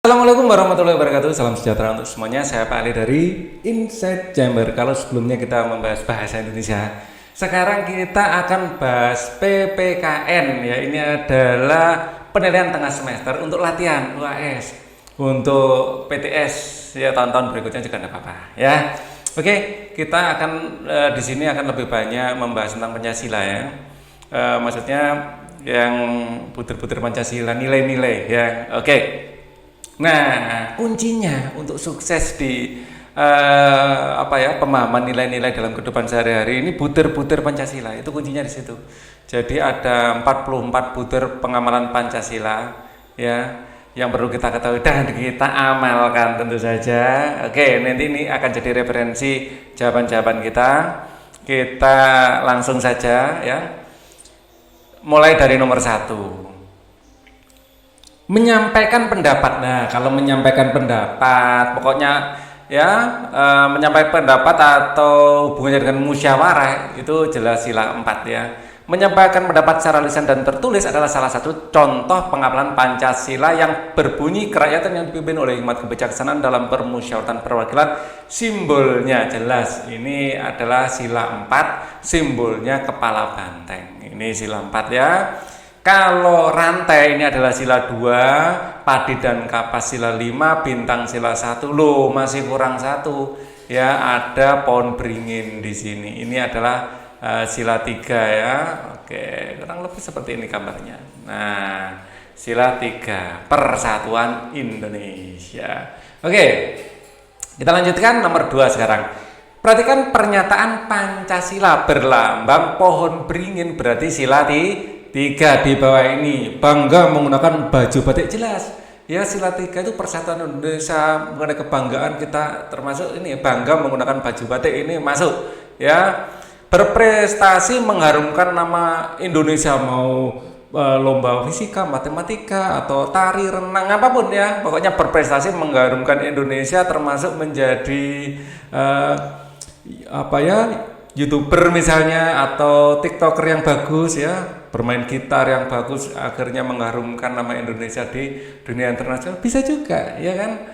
Assalamualaikum warahmatullahi wabarakatuh. Salam sejahtera untuk semuanya. Saya Pak Ali dari Inside Chamber. Kalau sebelumnya kita membahas bahasa Indonesia, sekarang kita akan bahas PPKN. Ya, ini adalah penilaian tengah semester untuk latihan UAS, untuk PTS ya tahun-tahun berikutnya juga tidak apa-apa. Ya, oke. Kita akan di sini akan lebih banyak membahas tentang Pancasila ya. Maksudnya yang butir-butir Pancasila, nilai-nilai ya. Oke. Nah, kuncinya untuk sukses di pemahaman nilai-nilai dalam kehidupan sehari-hari ini butir-butir Pancasila. Itu kuncinya di situ. Jadi ada 44 butir pengamalan Pancasila ya yang perlu kita ketahui dan kita amalkan tentu saja. Oke, nanti ini akan jadi referensi jawaban-jawaban kita. Kita langsung saja ya. Mulai dari nomor 1. Menyampaikan pendapat. Nah, kalau menyampaikan pendapat, pokoknya ya menyampaikan pendapat atau hubungannya dengan musyawarah itu jelas sila 4 ya. Menyampaikan pendapat secara lisan dan tertulis adalah salah satu contoh pengamalan Pancasila yang berbunyi kerakyatan yang dipimpin oleh hikmat kebijaksanaan dalam permusyawaratan perwakilan. Simbolnya jelas, ini adalah sila 4, simbolnya kepala banteng. Ini sila 4 ya. Kalau rantai ini adalah sila 2, padi dan kapas sila 5, bintang sila 1. Loh, masih kurang 1. Ya, ada pohon beringin di sini. Ini adalah sila 3 ya. Oke, kurang lebih seperti ini gambarnya. Nah, sila 3, Persatuan Indonesia. Oke. Kita lanjutkan nomor 2 sekarang. Perhatikan pernyataan Pancasila berlambang pohon beringin, berarti sila 3 di bawah ini. Bangga menggunakan baju batik, jelas ya. Sila 3 itu Persatuan Indonesia, mengenai kebanggaan kita, termasuk ini bangga menggunakan baju batik, ini masuk ya. Berprestasi mengharumkan nama Indonesia, mau lomba fisika, matematika atau tari, renang, apapun ya, pokoknya berprestasi mengharumkan Indonesia, termasuk menjadi YouTuber misalnya, atau TikToker yang bagus ya, bermain gitar yang bagus, akhirnya mengharumkan nama Indonesia di dunia internasional, bisa juga ya kan.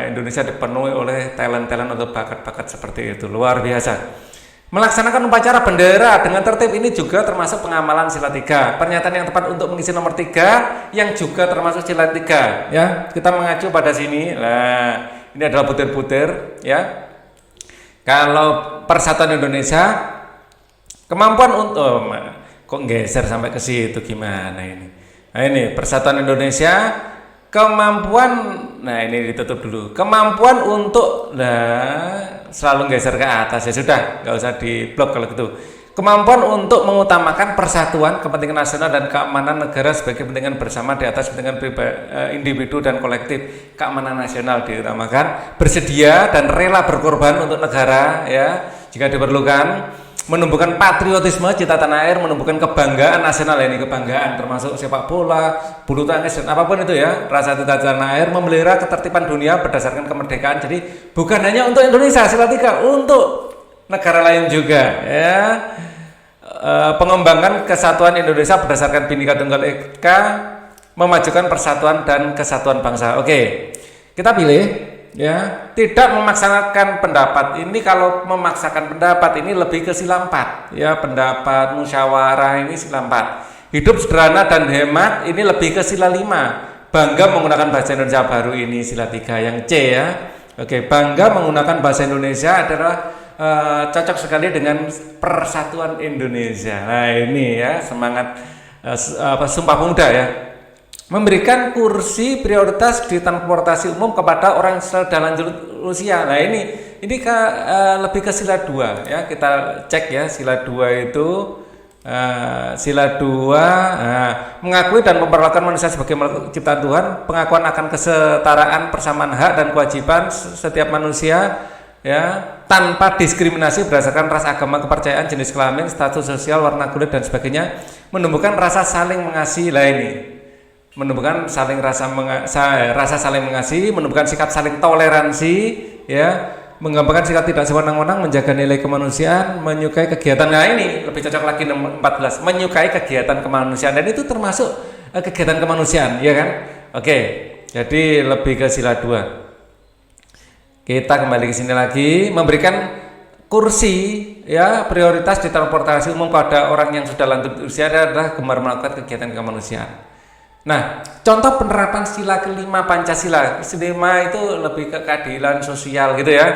Indonesia dipenuhi oleh talent-talent atau bakat-bakat seperti itu, luar biasa. Melaksanakan upacara bendera dengan tertib, ini juga termasuk pengamalan sila 3. Pernyataan yang tepat untuk mengisi nomor 3 yang juga termasuk sila 3 ya. Kita mengacu pada sini. Nah, ini adalah butir-butir ya. Kalau Persatuan Indonesia, kemampuan untuk kok geser sampai ke situ gimana ini? Nah, ini Persatuan Indonesia, kemampuan, nah ini ditutup dulu. Kemampuan untuk, selalu geser ke atas ya, sudah, nggak usah diblok kalau gitu. Kemampuan untuk mengutamakan persatuan, kepentingan nasional dan keamanan negara sebagai kepentingan bersama di atas kepentingan individu dan kolektif. Keamanan nasional diutamakan, bersedia dan rela berkorban untuk negara ya jika diperlukan. Menumbuhkan patriotisme, cita tanah air, menumbuhkan kebanggaan nasional, ini kebanggaan termasuk sepak bola, bulu tangkis dan apapun itu ya, rasa cita tanah air, memelihara ketertiban dunia berdasarkan kemerdekaan. Jadi bukan hanya untuk Indonesia sila 3, untuk negara lain juga ya. Pengembangan kesatuan Indonesia berdasarkan Bhinneka Tunggal Ika, memajukan persatuan dan kesatuan bangsa. Oke, kita pilih ya, tidak memaksakan pendapat. Ini kalau memaksakan pendapat ini lebih ke sila 4 ya, pendapat musyawarah ini sila 4. Hidup sederhana dan hemat ini lebih ke sila 5. Bangga menggunakan bahasa Indonesia baru, ini sila 3 yang C ya. Oke, bangga menggunakan bahasa Indonesia adalah cocok sekali dengan Persatuan Indonesia. Nah, ini ya semangat Sumpah Pemuda ya. Memberikan kursi prioritas di transportasi umum kepada orang sudah lanjut usia. Nah, ini lebih ke sila 2 ya. Kita cek ya, sila 2 itu sila 2 mengakui dan memperlakukan manusia sebagai makhluk ciptaan Tuhan, pengakuan akan kesetaraan, persamaan hak dan kewajiban setiap manusia ya, tanpa diskriminasi berdasarkan ras, agama, kepercayaan, jenis kelamin, status sosial, warna kulit dan sebagainya. Menumbuhkan rasa saling mengasihi. Lah, ini menumbuhkan rasa saling mengasihi, menumbuhkan sikap saling toleransi ya, mengembangkan sikap tidak sewenang-wenang, menjaga nilai kemanusiaan, menyukai kegiatan. Nah, ini lebih cocok lagi nomor 14, menyukai kegiatan kemanusiaan, dan itu termasuk kegiatan kemanusiaan ya kan. Oke, Jadi lebih ke sila 2. Kita kembali ke sini lagi, memberikan kursi ya prioritas di transportasi umum pada orang yang sudah lanjut usia adalah gemar melakukan kegiatan kemanusiaan. Nah, contoh penerapan sila kelima Pancasila. Sila itu lebih ke keadilan sosial gitu ya.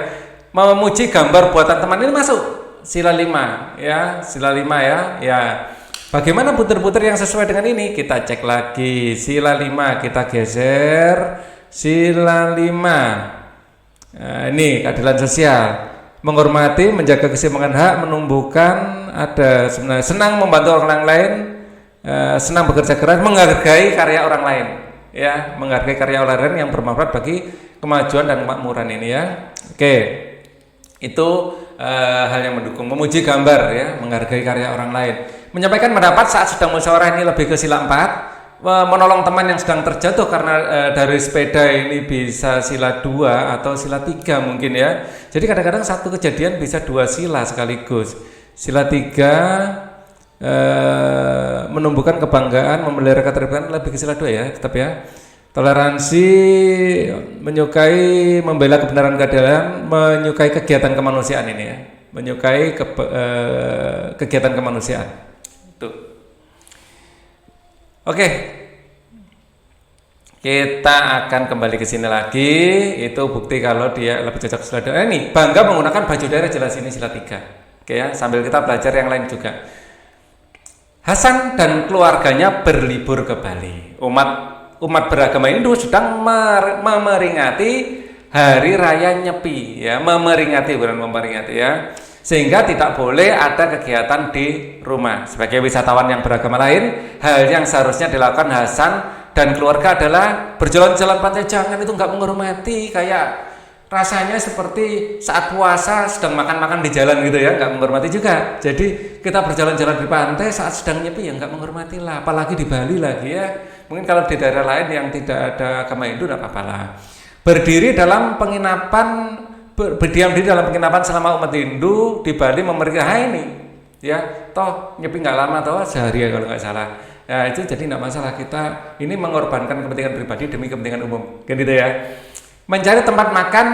Memuji gambar buatan teman ini masuk sila 5 ya, sila 5 ya. Ya. Bagaimana puter-puter yang sesuai dengan ini? Kita cek lagi sila 5, kita geser sila 5. Nah, ini keadilan sosial, menghormati, menjaga keseimbangan hak, menumbuhkan, ada sebenarnya senang membantu orang lain, senang bekerja keras, menghargai karya orang lain, ya, menghargai karya orang lain yang bermanfaat bagi kemajuan dan kemakmuran ini ya. Oke, itu hal yang mendukung, memuji gambar ya, menghargai karya orang lain, menyampaikan pendapat saat sedang musyawarah ini lebih ke sila 4. Menolong teman yang sedang terjatuh karena dari sepeda ini bisa sila 2 atau sila 3 mungkin ya. Jadi kadang-kadang satu kejadian bisa 2 sila sekaligus. Sila 3 menumbuhkan kebanggaan, memelihara keterlibatan lebih ke sila 2 ya, tetap ya. Toleransi, menyukai, membela kebenaran keadilan, menyukai kegiatan kemanusiaan ini ya. Menyukai kegiatan kemanusiaan. Tuh. Oke, kita akan kembali ke sini lagi. Itu bukti kalau dia lebih cocok sila 2. Ini bangga menggunakan baju daerah, jelas ini sila 3. Oke ya, sambil kita belajar yang lain juga. Hasan dan keluarganya berlibur ke Bali. Umat beragama ini sedang memeringati Hari Raya Nyepi ya, memeringati bukan memperingati ya. Sehingga tidak boleh ada kegiatan di rumah. Sebagai wisatawan yang beragama lain, hal yang seharusnya dilakukan Hasan dan keluarga adalah berjalan-jalan pantai. Jangan itu nggak menghormati, kayak rasanya seperti saat puasa sedang makan-makan di jalan gitu ya, nggak menghormati juga. Jadi kita berjalan-jalan di pantai saat sedang nyepi ya nggak menghormati lah, apalagi di Bali lagi ya. Mungkin kalau di daerah lain yang tidak ada agama Hindu tidak apa-apa lah. Berdiam di dalam penginapan selama umat Hindu di Bali memeringati ini ya, toh nyepi nggak lama, toh sehari ya kalau nggak salah ya, itu jadi nggak masalah. Kita ini mengorbankan kepentingan pribadi demi kepentingan umum kan gitu ya. Mencari tempat makan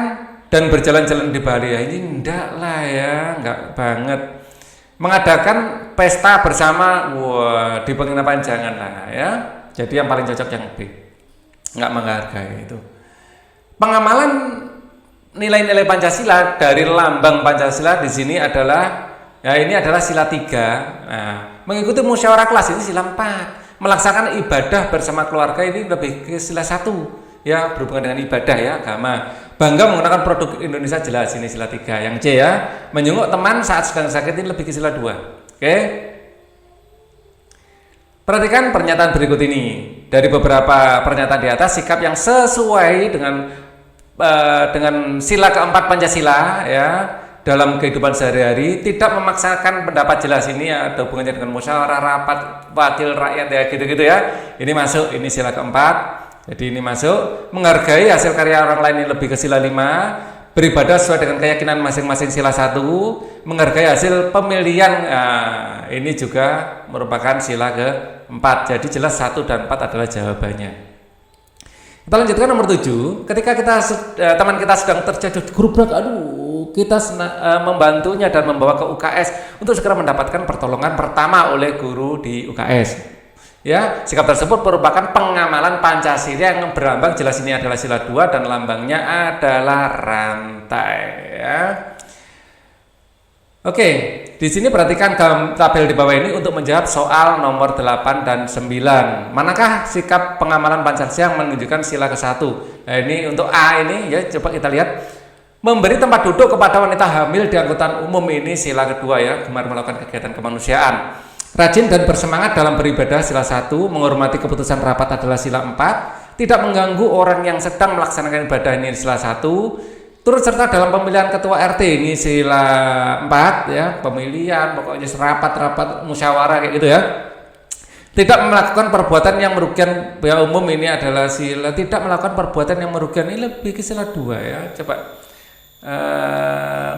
dan berjalan-jalan di Bali ya, ini enggak lah ya, enggak banget. Mengadakan pesta bersama, wah, di penginapan jangan lah ya. Jadi yang paling cocok yang B, nggak menghargai itu. Pengamalan nilai-nilai Pancasila dari lambang Pancasila di sini adalah ya, ini adalah sila 3. Nah, mengikuti musyawarah kelas ini sila 4. Melaksanakan ibadah bersama keluarga ini lebih ke sila 1 ya, berhubungan dengan ibadah ya, agama. Bangga menggunakan produk Indonesia, jelas ini sila 3. Yang C ya, menjenguk teman saat sedang sakit ini lebih ke sila 2. Oke. Perhatikan pernyataan berikut ini. Dari beberapa pernyataan di atas, sikap yang sesuai dengan sila keempat Pancasila ya dalam kehidupan sehari-hari, tidak memaksakan pendapat, jelas ini ya, ada hubungannya dengan musyawarah, rapat, wakil rakyat ya, gitu-gitu ya. Ini masuk, ini sila keempat. Jadi ini masuk. Menghargai hasil karya orang lain ini lebih ke sila 5. Beribadah sesuai dengan keyakinan masing-masing sila 1. Menghargai hasil pemilihan, ini juga merupakan sila ke-4. Jadi jelas 1 dan 4 adalah jawabannya. Kita lanjutkan nomor 7. Ketika teman kita sedang terjatuh gerubrak, kita membantunya dan membawa ke UKS untuk segera mendapatkan pertolongan pertama oleh guru di UKS. Ya, sikap tersebut merupakan pengamalan Pancasila yang berlambang, jelas ini adalah sila 2 dan lambangnya adalah rantai ya. Oke, di sini perhatikan tabel di bawah ini untuk menjawab soal nomor 8 dan 9. Manakah sikap pengamalan Pancasila yang menunjukkan sila ke-1? Nah, ini untuk A ini ya, coba kita lihat. Memberi tempat duduk kepada wanita hamil di angkutan umum, ini sila kedua ya, gemar melakukan kegiatan kemanusiaan. Rajin dan bersemangat dalam beribadah, sila 1. Menghormati keputusan rapat adalah sila 4. Tidak mengganggu orang yang sedang melaksanakan ibadah, ini sila 1. Turut serta dalam pemilihan ketua RT, ini sila 4 ya, pemilihan pokoknya rapat-rapat musyawarah kayak gitu ya. Tidak melakukan perbuatan yang merugikan pihak umum, ini adalah sila tidak melakukan perbuatan yang merugikan, ini lebih ke sila 2 ya. Coba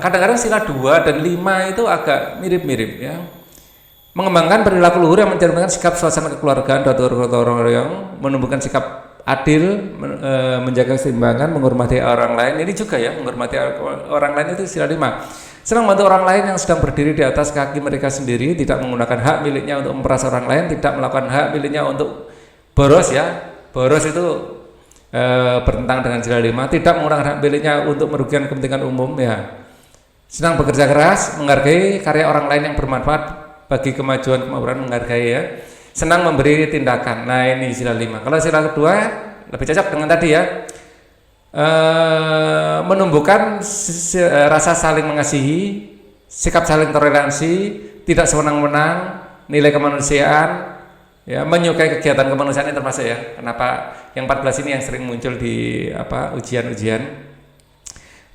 kadang-kadang sila 2 dan 5 itu agak mirip-mirip ya. Mengembangkan perilaku luhur yang mencerminkan sikap suasana kekeluargaan dan yang menumbuhkan sikap adil, menjaga keseimbangan, menghormati orang lain. Ini juga ya, menghormati orang lain itu sila 5. Senang membantu orang lain yang sedang berdiri di atas kaki mereka sendiri, tidak menggunakan hak miliknya untuk memeras orang lain, tidak melakukan hak miliknya untuk boros ya. Boros itu bertentangan dengan sila 5, tidak menggunakan hak miliknya untuk merugikan kepentingan umum ya. Senang bekerja keras, menghargai karya orang lain yang bermanfaat bagi kemajuan kemakmuran, menghargai ya. Senang memberi tindakan. Nah, ini sila 5. Kalau sila kedua lebih cocok dengan tadi ya. Menumbuhkan rasa saling mengasihi, sikap saling toleransi, tidak sewenang-wenang, nilai kemanusiaan, ya, menyukai kegiatan kemanusiaan ini termasuk ya. Kenapa yang 14 ini yang sering muncul di ujian-ujian.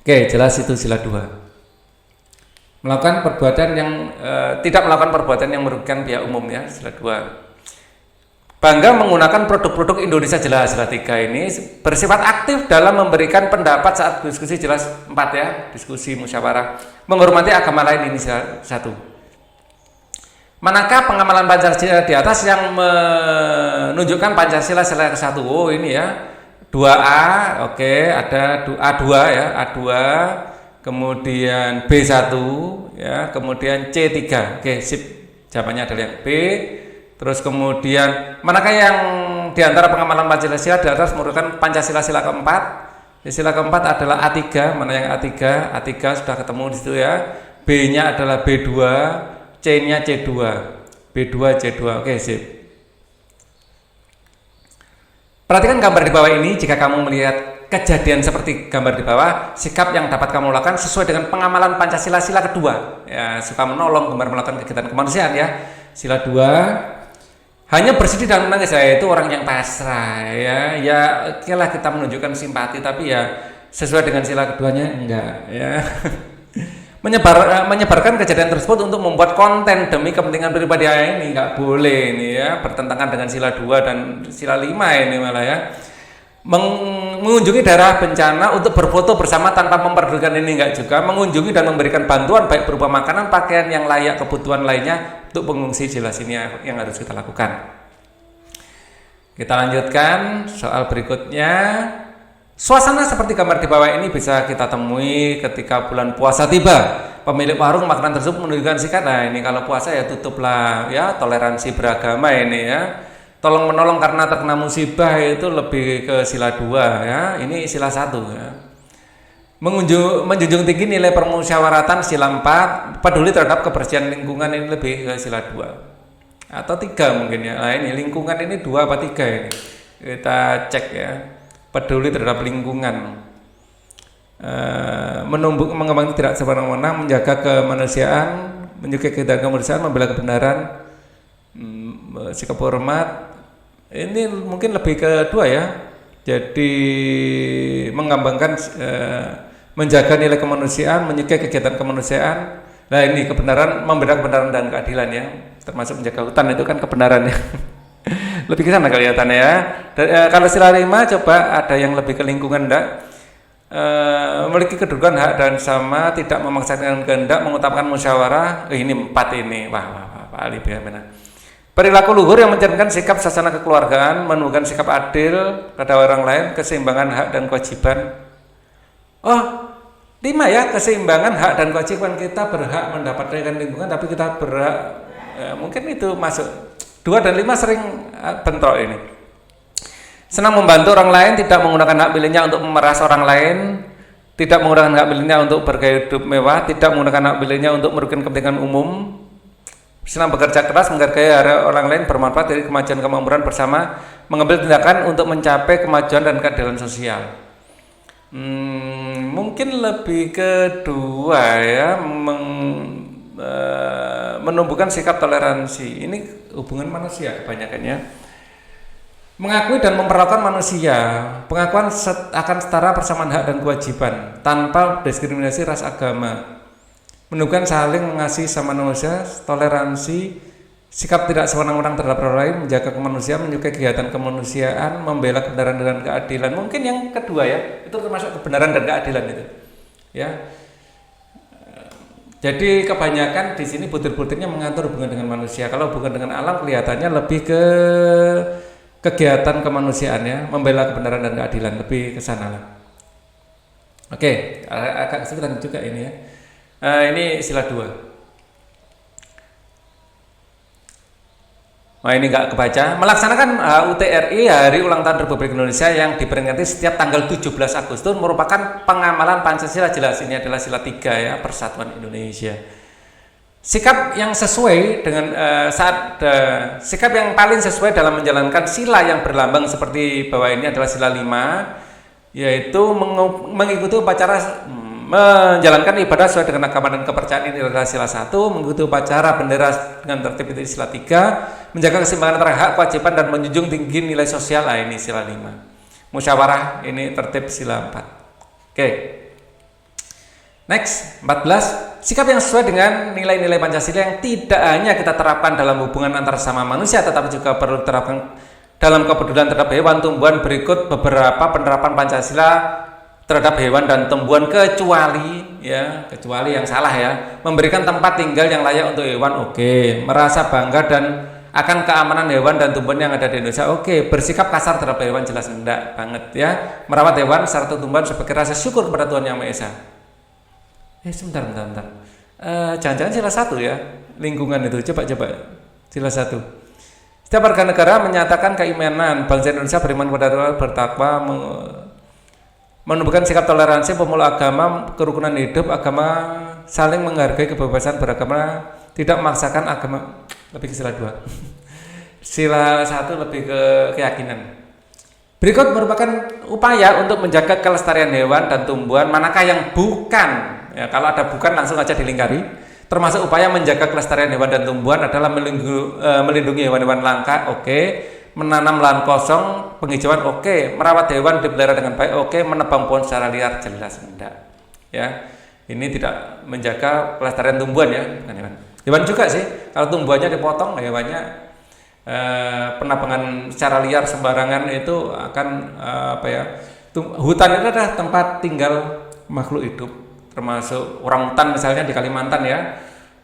Oke, jelas itu sila 2. Melakukan perbuatan yang tidak melakukan perbuatan yang merugikan pihak umum ya, sila 2. Bangga menggunakan produk-produk Indonesia, jelas sila 3 ini. Bersifat aktif dalam memberikan pendapat saat diskusi, jelas 4 ya, diskusi musyawarah. Menghormati agama lain, ini sila 1. Manakah pengamalan Pancasila di atas yang menunjukkan Pancasila sila ke-1? Oh, ini ya. 2A, oke, ada A2 ya, A2, kemudian B1 ya, kemudian C3. Oke, sip. Jawabannya adalah yang B. Terus kemudian manakah yang diantara pengamalan Pancasila di atas merupakan Pancasila sila keempat? Sila keempat adalah A3. Mana yang A3? A3 sudah ketemu di situ ya. B-nya adalah B2, C-nya C2. B2 C2. Oke, sip. Perhatikan gambar di bawah ini. Jika kamu melihat kejadian seperti gambar di bawah, sikap yang dapat kamu lakukan sesuai dengan pengamalan Pancasila sila kedua. Ya, suka menolong, gemar melakukan kegiatan kemanusiaan ya. Sila 2. Hanya bersedih dan menangis, saya itu orang yang pasrah ya. Ya, okelah kita menunjukkan simpati, tapi ya sesuai dengan sila keduanya enggak ya. Menyebarkan kejadian tersebut untuk membuat konten demi kepentingan pribadi ini enggak boleh ini ya, bertentangan dengan sila 2 dan sila 5 ini malah ya. Mengunjungi daerah bencana untuk berfoto bersama tanpa memperdulikan ini enggak juga. Mengunjungi dan memberikan bantuan baik berupa makanan, pakaian yang layak, kebutuhan lainnya untuk pengungsi, jelas ini yang harus kita lakukan. Kita lanjutkan soal berikutnya. Suasana seperti gambar di bawah ini bisa kita temui ketika bulan puasa tiba. Pemilik warung makanan tersebut menunjukkan sikap. Nah, ini kalau puasa ya tutuplah ya, toleransi beragama ini ya. Tolong menolong karena terkena musibah itu lebih ke sila 2 ya. Ini sila 1 ya. Menjunjung tinggi nilai permusyawaratan sila 4. Peduli terhadap kebersihan lingkungan ini lebih ke sila 2 atau 3 mungkin ya. Nah, ini lingkungan ini 2 apa 3 ini. Kita cek ya. Peduli terhadap lingkungan. Mengembangkan tidak sewenang-wenang, menjaga kemanusiaan, menyukai kegiatan kemanusiaan, membela kebenaran, sikap hormat. Ini mungkin lebih ke 2 ya. Jadi mengembangkan menjaga nilai kemanusiaan, menyukai kegiatan kemanusiaan. Nah, ini kebenaran, membela kebenaran dan keadilan ya. Termasuk menjaga hutan itu kan kebenaran ya. Lebih ke sana kelihatannya ya. Kalau sila 5 coba ada yang lebih ke lingkungan enggak? Memiliki kedudukan hak dan sama, tidak memaksakan kehendak, mengutamakan musyawarah. Ini 4 ini. Wah, Pak Ali benar. Perilaku luhur yang mencerminkan sikap sasana kekeluargaan, menunjukkan sikap adil pada orang lain, keseimbangan hak dan kewajiban. Oh, 5 ya, keseimbangan hak dan kewajiban. Kita berhak mendapatkan lingkungan, tapi kita berhak mungkin itu masuk. 2 dan 5 sering bentrok ini. Senang membantu orang lain, tidak menggunakan hak miliknya untuk memeras orang lain, tidak menggunakan hak miliknya untuk bergaya hidup mewah, tidak menggunakan hak miliknya untuk merugikan kepentingan umum. Senang bekerja keras, menghargai orang lain, bermanfaat dari kemajuan kemakmuran bersama, mengambil tindakan untuk mencapai kemajuan dan keadilan sosial. Mungkin lebih kedua ya, menumbuhkan sikap toleransi. Ini hubungan manusia kebanyakannya. Mengakui dan memperlakukan manusia, pengakuan akan setara persamaan hak dan kewajiban tanpa diskriminasi ras agama. Menunjukkan saling mengasihi sama manusia, toleransi, sikap tidak sewenang-wenang terhadap orang lain, menjaga kemanusiaan, menyukai kegiatan kemanusiaan, membela kebenaran dan keadilan. Mungkin yang kedua ya, itu termasuk kebenaran dan keadilan itu. Ya. Jadi kebanyakan di sini butir-butirnya mengatur hubungan dengan manusia. Kalau hubungan dengan alam kelihatannya lebih ke kegiatan kemanusiaan ya, membela kebenaran dan keadilan, lebih ke sana lah. Oke, agak kesulitan juga ini ya. Ini sila 2. Nah ini nggak kebaca. Melaksanakan HUT-RI, Hari Ulang Tahun Republik Indonesia, yang diperingati setiap tanggal 17 Agustus merupakan pengamalan Pancasila. Jelas ini adalah sila 3 ya, Persatuan Indonesia. Sikap yang sesuai dengan sikap yang paling sesuai dalam menjalankan sila yang berlambang seperti bawah ini adalah sila 5, yaitu mengikuti upacara menjalankan ibadah sesuai dengan agama dan kepercayaan, ini adalah sila 1. Mengikuti upacara bendera dengan tertib, itu sila 3. Menjaga keseimbangan antara hak, kewajiban, dan menjunjung tinggi nilai sosial, ini sila 5. Musyawarah, ini tertib, sila 4. Oke. Next, 14. Sikap yang sesuai dengan nilai-nilai Pancasila yang tidak hanya kita terapkan dalam hubungan antar sesama manusia, tetapi juga perlu diterapkan dalam kepedulian terhadap hewan, tumbuhan. Berikut beberapa penerapan Pancasila terhadap hewan dan tumbuhan, kecuali yang salah ya. Memberikan tempat tinggal yang layak untuk hewan, oke. Merasa bangga dan akan keamanan hewan dan tumbuhan yang ada di Indonesia, oke. Bersikap kasar terhadap hewan, jelas enggak banget ya. Merawat hewan serta tumbuhan sebagai rasa syukur kepada Tuhan Yang Maha Esa. Sebentar. Jangan-jangan sila 1 ya, lingkungan itu. Coba sila 1. Setiap warga negara menyatakan keimanan bangsa Indonesia beriman kepada Tuhan, bertakwa, menumbuhkan sikap toleransi, pemeluk agama, kerukunan hidup, agama, saling menghargai kebebasan beragama, tidak memaksakan agama. Lebih ke sila 2. Sila 1 lebih ke keyakinan. Berikut merupakan upaya untuk menjaga kelestarian hewan dan tumbuhan. Manakah yang bukan? Ya, kalau ada bukan langsung aja dilingkari. Termasuk upaya menjaga kelestarian hewan dan tumbuhan adalah melindungi hewan-hewan langka, oke. Menanam lahan kosong, penghijauan, oke. Merawat hewan dipelihara dengan baik, oke. Menebang pohon secara liar, jelas enggak. Ya, ini tidak menjaga kelestarian tumbuhan ya, bukan hewan. Hewan juga sih, kalau tumbuhannya dipotong, hewannya penebangan secara liar sembarangan itu akan hutan itu adalah tempat tinggal makhluk hidup, termasuk orangutan misalnya di Kalimantan ya.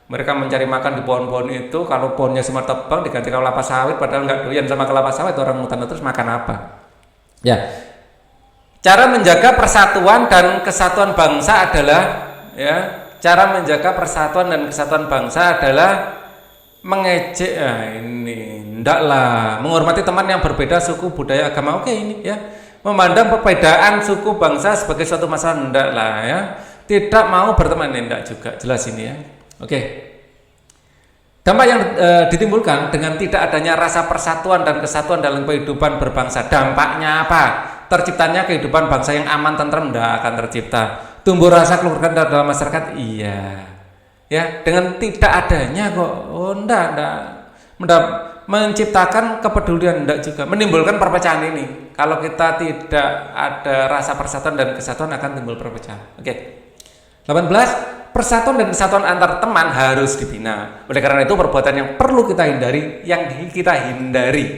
Mereka mencari makan di pohon-pohon itu. Kalau pohonnya semua tebang diganti kelapa sawit, padahal nggak doyan sama kelapa sawit, orangutan terus makan apa? Ya, cara menjaga persatuan dan kesatuan bangsa adalah mengejek, menghormati teman yang berbeda suku, budaya, agama, oke ini ya. Memandang perbedaan suku bangsa sebagai suatu masalah, enggak lah ya. Tidak mau berteman, enggak juga, jelas ini ya. Oke. Dampak yang ditimbulkan dengan tidak adanya rasa persatuan dan kesatuan dalam kehidupan berbangsa, dampaknya apa? Terciptanya kehidupan bangsa yang aman, tentram, enggak akan tercipta. Tumbuh rasa kekeluargaan dalam masyarakat, iya. Ya, dengan tidak adanya kok, enggak. Menciptakan kepedulian, enggak juga. Menimbulkan perpecahan ini. Kalau kita tidak ada rasa persatuan dan kesatuan, akan timbul perpecahan. Oke. 18. Persatuan dan kesatuan antar teman harus dibina. Oleh karena itu, perbuatan yang perlu kita hindari,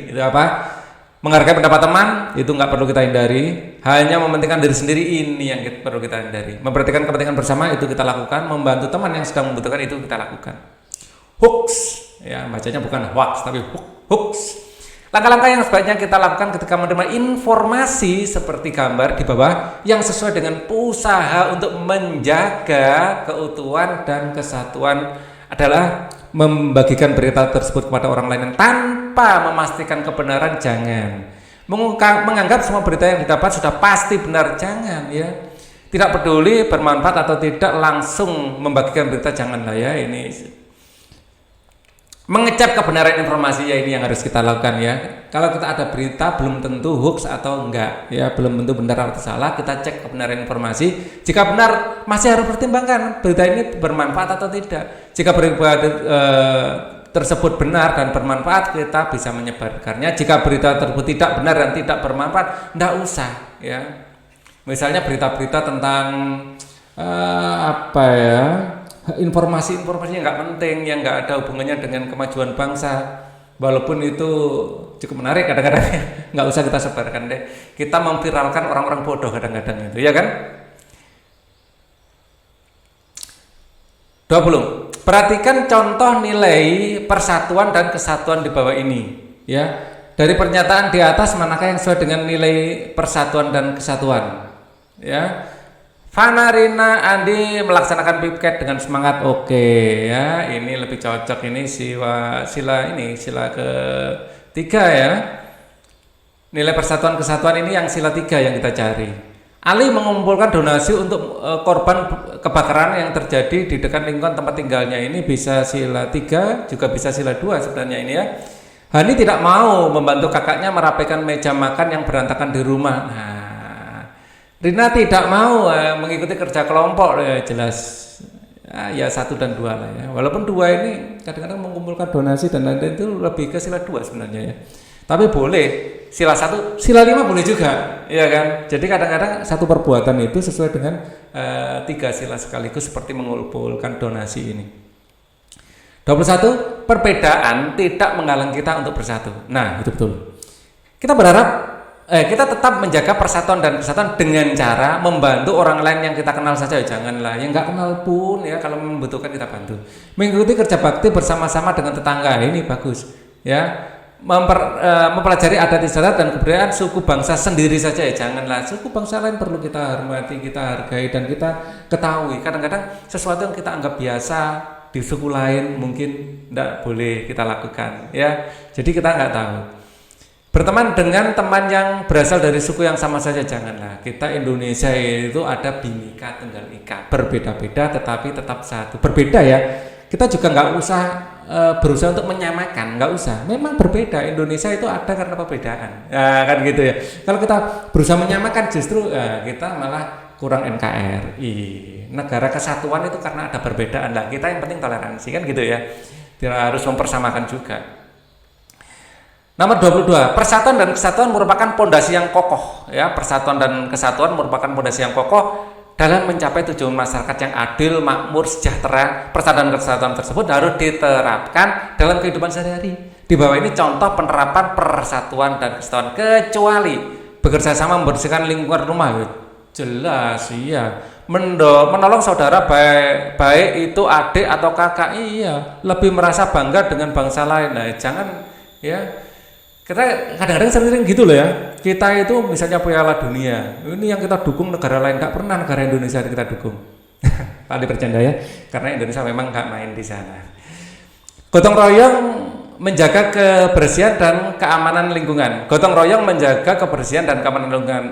itu apa? Menghargai pendapat teman, itu nggak perlu kita hindari. Hanya mementingkan diri sendiri, ini yang perlu kita hindari. Memperhatikan kepentingan bersama, itu kita lakukan. Membantu teman yang sedang membutuhkan, itu kita lakukan. Hoax, ya bacanya bukan hoax tapi hoax. Langkah-langkah yang sebaiknya kita lakukan ketika menerima informasi seperti gambar di bawah yang sesuai dengan usaha untuk menjaga keutuhan dan kesatuan adalah membagikan berita tersebut kepada orang lain tanpa memastikan kebenaran, jangan. Menganggap semua berita yang didapat sudah pasti benar, jangan ya. Tidak peduli bermanfaat atau tidak, langsung membagikan berita, janganlah ya. Ini mengecek kebenaran informasi ya, ini yang harus kita lakukan ya. Kalau kita ada berita belum tentu hoax atau enggak ya, belum tentu benar atau salah, kita cek kebenaran informasi. Jika benar, masih harus pertimbangkan berita ini bermanfaat atau tidak. Jika berita tersebut benar dan bermanfaat, kita bisa menyebarkannya. Jika berita tersebut tidak benar dan tidak bermanfaat, enggak usah ya. Misalnya berita-berita tentang informasi-informasi yang nggak penting, yang nggak ada hubungannya dengan kemajuan bangsa, walaupun itu cukup menarik kadang-kadang, nggak usah kita sebarkan deh. Kita memviralkan orang-orang bodoh kadang-kadang itu, ya kan? 20. Perhatikan contoh nilai persatuan dan kesatuan di bawah ini, ya. Dari pernyataan di atas manakah yang sesuai dengan nilai persatuan dan kesatuan? Ya. Fana, Rina, Andi melaksanakan piket dengan semangat. Oke, ya. Ini lebih cocok, ini sila ketiga ya. Nilai persatuan kesatuan ini yang sila 3 yang kita cari. Ali mengumpulkan donasi untuk korban kebakaran yang terjadi di dekat lingkungan tempat tinggalnya. Ini bisa sila 3, juga bisa sila 2 sebenarnya ini ya. Hani tidak mau membantu kakaknya merapikan meja makan yang berantakan di rumah. Nah, Rina tidak mau mengikuti kerja kelompok, jelas ya 1 dan 2 lah ya. Walaupun 2 ini kadang-kadang mengumpulkan donasi dan lain-lain itu lebih ke sila 2 sebenarnya ya. Tapi boleh sila 1, sila 5 boleh juga, ya kan? Jadi kadang-kadang satu perbuatan itu sesuai dengan 3 sila sekaligus seperti mengumpulkan donasi ini. 21, perbedaan tidak menghalangi kita untuk bersatu. Nah, itu betul. Kita berharap kita tetap menjaga persatuan dan kesatuan dengan cara membantu orang lain yang kita kenal saja. Janganlah yang nggak kenal pun ya, kalau membutuhkan kita bantu. Mengikuti kerja bakti bersama-sama dengan tetangga, ini bagus. Ya, mempelajari adat istiadat dan kebudayaan suku bangsa sendiri saja. Janganlah suku bangsa lain perlu kita hormati, kita hargai dan kita ketahui. Kadang-kadang sesuatu yang kita anggap biasa di suku lain mungkin tidak boleh kita lakukan ya, jadi kita nggak tahu. Berteman dengan teman yang berasal dari suku yang sama saja janganlah. Kita Indonesia itu ada Bhinneka Tunggal Ika, berbeda-beda tetapi tetap satu. Berbeda ya, kita juga nggak usah berusaha untuk menyamakan, nggak usah. Memang berbeda, Indonesia itu ada karena perbedaan ya, kan gitu ya. Kalau kita berusaha menyamakan justru kita malah kurang NKRI. Negara kesatuan itu karena ada perbedaan lah. Kita yang penting toleransi kan gitu ya. Tidak harus mempersamakan juga. Nomor 22, persatuan dan kesatuan merupakan pondasi yang kokoh ya. Persatuan dan kesatuan merupakan pondasi yang kokoh dalam mencapai tujuan masyarakat yang adil, makmur, sejahtera. Persatuan dan kesatuan tersebut harus diterapkan dalam kehidupan sehari-hari. Di bawah ini contoh penerapan persatuan dan kesatuan, kecuali bekerja sama membersihkan lingkungan rumah. Jelas iya, menolong saudara baik itu adik atau kakak, iya, lebih merasa bangga dengan bangsa lain. Nah, jangan ya, kita kadang-kadang sering gitu loh ya. Kita itu misalnya Piala Dunia, ini yang kita dukung negara lain, nggak pernah negara Indonesia kita dukung. Paling bercanda ya, karena Indonesia memang nggak main di sana. Gotong royong menjaga kebersihan dan keamanan lingkungan. Gotong royong menjaga kebersihan dan keamanan lingkungan.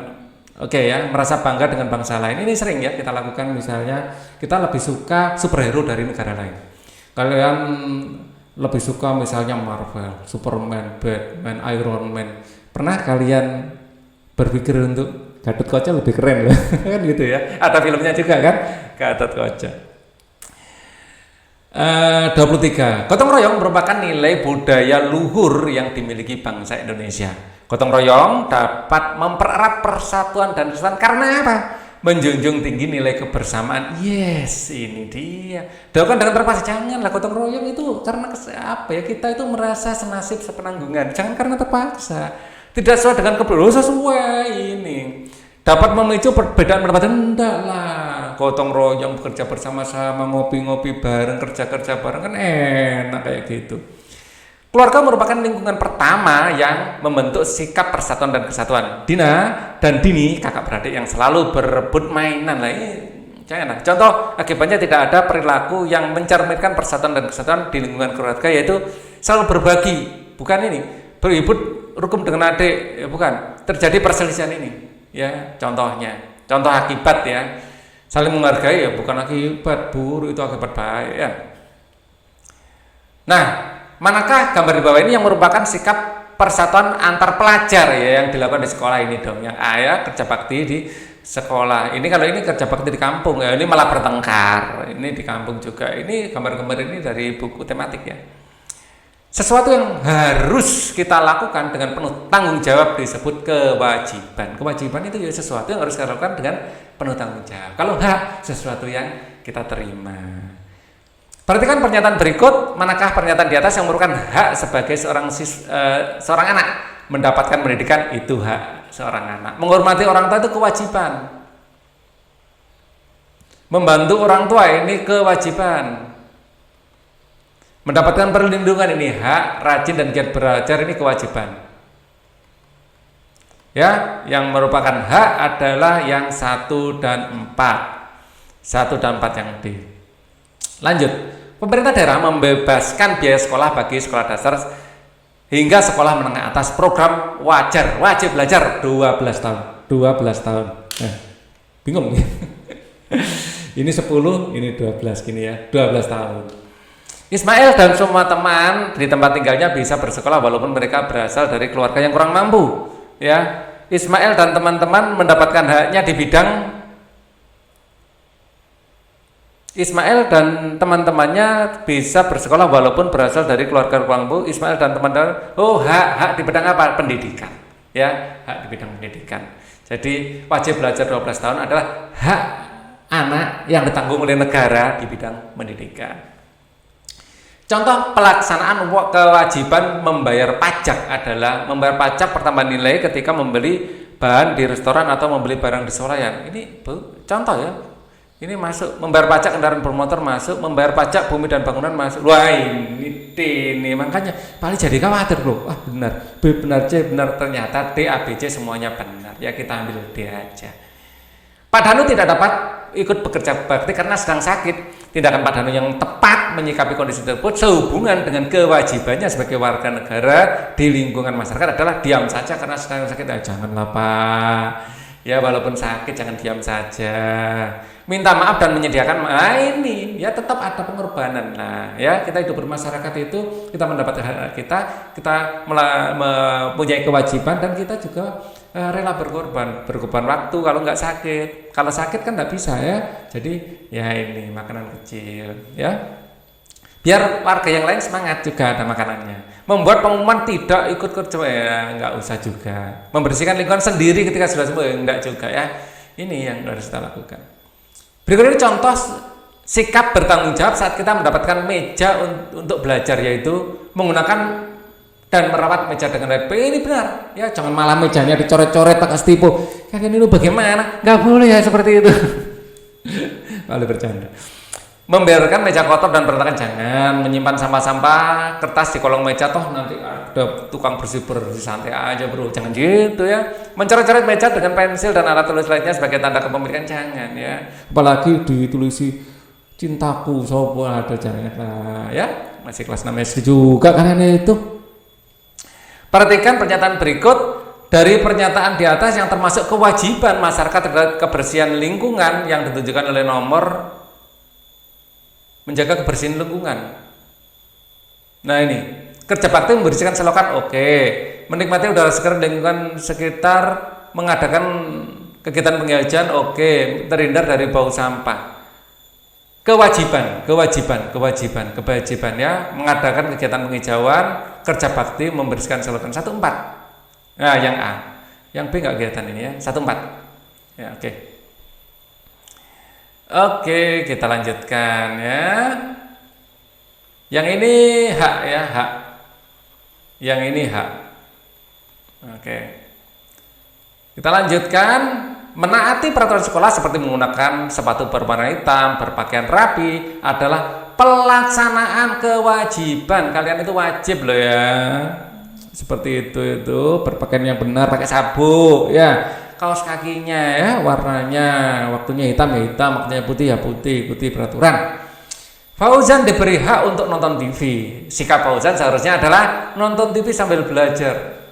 Oke ya, merasa bangga dengan bangsa lain. Ini sering ya kita lakukan, misalnya kita lebih suka superhero dari negara lain. Kalian lebih suka misalnya Marvel, Superman, Batman, Iron Man. Pernah kalian berpikir untuk Gatot Kaca lebih keren loh? Kan gitu ya. Ada filmnya juga kan, Gatot Kaca. 23. Gotong royong merupakan nilai budaya luhur yang dimiliki bangsa Indonesia. Gotong royong dapat mempererat persatuan dan kesatuan karena apa? Menjunjung tinggi nilai kebersamaan. Yes, ini dia. Dilakukan dengan terpaksa. Janganlah gotong royong itu karena apa ya? Kita itu merasa senasib sepenanggungan. Jangan karena terpaksa. Tidak sesuai dengan kebutuhan, sesuai ini. Dapat memicu perbedaan pendapat. Enggak lah. Gotong royong bekerja bersama-sama, ngopi-ngopi bareng, kerja-kerja bareng kan enak kayak gitu. Keluarga merupakan lingkungan pertama yang membentuk sikap persatuan dan kesatuan. Dina dan Dini, kakak beradik yang selalu berebut mainan lah. Janganlah. Contoh akibatnya tidak ada perilaku yang mencerminkan persatuan dan kesatuan di lingkungan keluarga, yaitu selalu berbagi. Bukan ini, beribut rukun dengan adik, ya bukan. Terjadi perselisihan ini. Ya, contohnya. Contoh akibat ya. Saling menghargai ya bukan akibat buruk, itu akibat baik ya. Nah, manakah gambar di bawah ini yang merupakan sikap persatuan antar pelajar ya yang dilakukan di sekolah ini dong? Yang A ya, kerja bakti di sekolah. Ini kalau ini kerja bakti di kampung ya, ini malah bertengkar. Ini di kampung juga. Ini gambar-gambar ini dari buku tematik ya. Sesuatu yang harus kita lakukan dengan penuh tanggung jawab disebut kewajiban. Kewajiban itu ya sesuatu yang harus kita lakukan dengan penuh tanggung jawab. Kalau hak, sesuatu yang kita terima. Perhatikan pernyataan berikut, manakah pernyataan di atas yang merupakan hak sebagai seorang anak mendapatkan pendidikan? Itu hak seorang anak. Menghormati orang tua itu kewajiban. Membantu orang tua ini kewajiban. Mendapatkan perlindungan ini hak, rajin dan giat belajar ini kewajiban. Ya, yang merupakan hak adalah yang 1 dan 4. 1 dan 4 yang D. Lanjut. Pemerintah daerah membebaskan biaya sekolah bagi sekolah dasar hingga sekolah menengah atas program wajib belajar 12 tahun. 12 tahun. Bingung. Ini 10, ini 12 gini ya. 12 tahun. Ismail dan semua teman di tempat tinggalnya bisa bersekolah walaupun mereka berasal dari keluarga yang kurang mampu. Ya, Ismail dan teman-teman mendapatkan haknya di bidang Ismail dan teman-temannya bisa bersekolah walaupun berasal dari keluarga kurang mampu. Ismail dan teman-teman, hak di bidang apa? Pendidikan. Ya, hak di bidang pendidikan. Jadi wajib belajar 12 tahun adalah hak anak yang ditanggung oleh negara di bidang pendidikan. Contoh pelaksanaan kewajiban membayar pajak adalah membayar pajak pertambahan nilai ketika membeli bahan di restoran atau membeli barang di swalayan. Ini contoh ya. Ini masuk, membayar pajak kendaraan bermotor masuk, membayar pajak bumi dan bangunan masuk. Wah ini makanya paling jadi khawatir loh. Benar, B benar, C benar, ternyata D, A, B, C semuanya benar. Ya kita ambil D aja. Pak Danu tidak dapat ikut bekerja bakti karena sedang sakit. Tindakan Pak Danu yang tepat menyikapi kondisi tersebut sehubungan dengan kewajibannya sebagai warga negara di lingkungan masyarakat adalah diam saja karena sedang sakit. Janganlah Pak. Ya walaupun sakit jangan diam saja. Minta maaf dan menyediakan ini ya tetap ada pengorbanan. Nah, ya kita hidup bermasyarakat itu kita mendapat hak kita mempunyai kewajiban dan kita juga rela berkorban waktu kalau nggak sakit. Kalau sakit kan nggak bisa ya. Jadi ya ini makanan kecil ya. Biar warga yang lain semangat juga ada makanannya. Membuat pengumuman tidak ikut kerja ya nggak usah juga. Membersihkan lingkungan sendiri ketika sudah sembuh ya nggak juga ya. Ini yang harus kita lakukan. Berikut ini contoh sikap bertanggung jawab saat kita mendapatkan meja untuk belajar, yaitu menggunakan dan merawat meja dengan baik. Ini benar ya, jangan malah mejanya dicoret-coret pakai stipo. Kalian ini bagaimana? Nggak boleh ya seperti itu. Lalu bercanda. Membiarkan meja kotor dan berantakan jangan. Menyimpan sampah-sampah kertas di kolong meja, toh nanti ada tukang bersih santai aja bro, jangan gitu ya. Mencoret-coret meja dengan pensil dan alat tulis lainnya sebagai tanda kepemilikan jangan ya. Apalagi ditulisi cintaku sopo ada jangan ya. Masih kelas 6 SD juga kalian itu. Perhatikan pernyataan berikut. Dari pernyataan di atas yang termasuk kewajiban masyarakat terhadap kebersihan lingkungan yang ditunjukkan oleh nomor menjaga kebersihan lingkungan. Nah ini, kerja bakti membersihkan selokan, oke. Menikmati udara segar lingkungan sekitar, mengadakan kegiatan penghijauan, oke. Terhindar dari bau sampah. Kewajiban ya, mengadakan kegiatan penghijauan, kerja bakti membersihkan selokan 1-4. Nah yang A, yang B nggak kegiatan ini ya, 1-4. Ya oke. Oke, kita lanjutkan ya. Yang ini hak ya, hak. Yang ini hak. Oke. Kita lanjutkan. Menaati peraturan sekolah seperti menggunakan sepatu berwarna hitam, berpakaian rapi adalah pelaksanaan kewajiban. Kalian itu wajib loh ya. Seperti itu berpakaian yang benar, pakai sabuk ya. Kaos kakinya ya warnanya waktunya hitam ya hitam, waktunya putih ya putih, ikuti peraturan. Fauzan diberi hak untuk nonton TV. Sikap Fauzan seharusnya adalah nonton TV sambil belajar.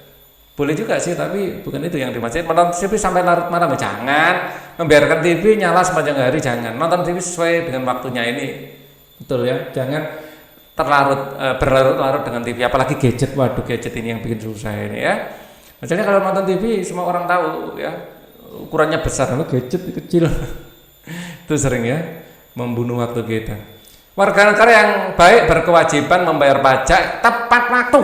Boleh juga sih, tapi bukan itu yang dimaksud. Nonton TV sampai larut malam jangan. Membiarkan TV nyala sepanjang hari jangan. Nonton TV sesuai dengan waktunya ini. Betul ya, jangan berlarut-larut dengan TV, apalagi gadget. Waduh, gadget ini yang bikin susah ini ya. Misalnya kalau nonton TV semua orang tahu ya, ukurannya besar, kalau gadget kecil. Itu sering ya membunuh waktu kita. Warga negara yang baik berkewajiban membayar pajak tepat waktu.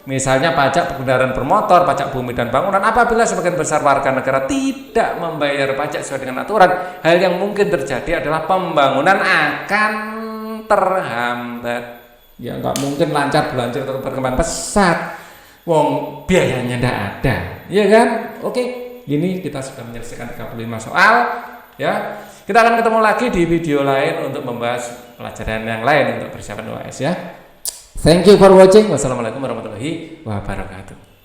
Misalnya pajak kendaraan bermotor, pajak bumi dan bangunan. Apabila sebagian besar warga negara tidak membayar pajak sesuai dengan aturan, hal yang mungkin terjadi adalah pembangunan akan terhambat. Ya nggak mungkin lancar belajar atau perkembangan pesat. Wong biayanya ndak ada, ya kan? Oke, ini kita sudah menyelesaikan 35 soal, ya. Kita akan ketemu lagi di video lain untuk membahas pelajaran yang lain untuk persiapan UAS ya. Thank you for watching. Wassalamualaikum warahmatullahi wabarakatuh.